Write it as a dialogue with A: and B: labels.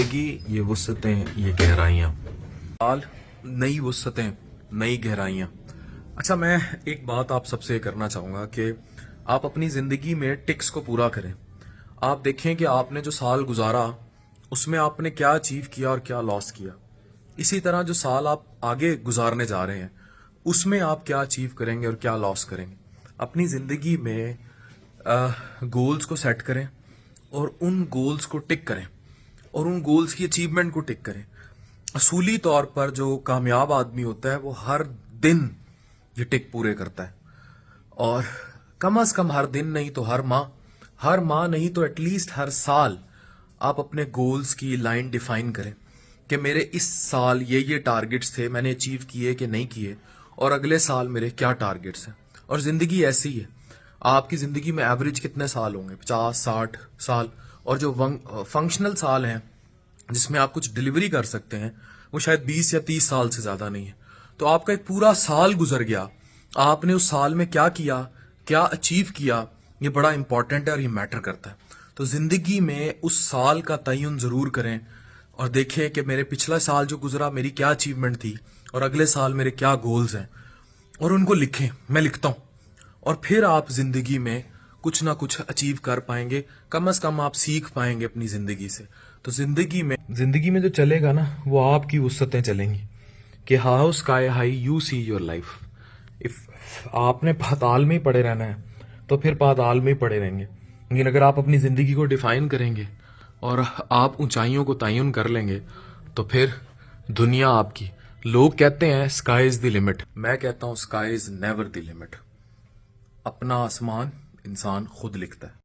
A: زندگی یہ وسعتیں یہ گہرائیاں، سال نئی وسعتیں نئی گہرائیاں۔ اچھا، میں ایک بات آپ سب سے کرنا چاہوں گا کہ آپ اپنی زندگی میں ٹکس کو پورا کریں۔ آپ دیکھیں کہ آپ نے جو سال گزارا اس میں آپ نے کیا اچیو کیا اور کیا لاس کیا۔ اسی طرح جو سال آپ آگے گزارنے جا رہے ہیں اس میں آپ کیا اچیو کریں گے اور کیا لاس کریں گے۔ اپنی زندگی میں گولز کو سیٹ کریں اور ان گولز کو ٹک کریں اور ان گولز کی اچیومنٹ کو ٹک کریں۔ اصولی طور پر جو کامیاب آدمی ہوتا ہے وہ ہر دن یہ ٹک پورے کرتا ہے، اور کم از کم ہر دن نہیں تو ہر ماہ نہیں تو ایٹ لیسٹ ہر سال آپ اپنے گولز کی لائن ڈیفائن کریں کہ میرے اس سال یہ ٹارگٹس تھے، میں نے اچیو کیے کہ نہیں کیے، اور اگلے سال میرے کیا ٹارگٹس ہیں۔ اور زندگی ایسی ہے، آپ کی زندگی میں ایوریج کتنے سال ہوں گے؟ 50-60 سال، اور جو فنکشنل سال ہیں جس میں آپ کچھ ڈلیوری کر سکتے ہیں وہ شاید 20 یا 30 سال سے زیادہ نہیں ہے۔ تو آپ کا ایک پورا سال گزر گیا، آپ نے اس سال میں کیا کیا، کیا اچیو کیا، یہ بڑا امپورٹنٹ ہے اور یہ میٹر کرتا ہے۔ تو زندگی میں اس سال کا تعین ضرور کریں اور دیکھیں کہ میرے پچھلا سال جو گزرا میری کیا اچیومنٹ تھی اور اگلے سال میرے کیا گولز ہیں، اور ان کو لکھیں۔ میں لکھتا ہوں، اور پھر آپ زندگی میں کچھ نہ کچھ اچیو کر پائیں گے، کم از کم آپ سیکھ پائیں گے اپنی زندگی سے۔ تو زندگی میں جو چلے گا نا وہ آپ کی وسعتیں چلیں گی کہ how sky high you see your life. آپ نے پاتال میں ہی پڑے رہنا ہے تو پھر پاتال میں ہی پڑے رہیں گے، لیکن اگر آپ اپنی زندگی کو ڈیفائن کریں گے اور آپ اونچائیوں کو تعین کر لیں گے تو پھر دنیا آپ کی۔ لوگ کہتے ہیں اسکائی از دی لمٹ، میں کہتا ہوں sky is never the limit. اپنا آسمان انسان خود لکھتا ہے۔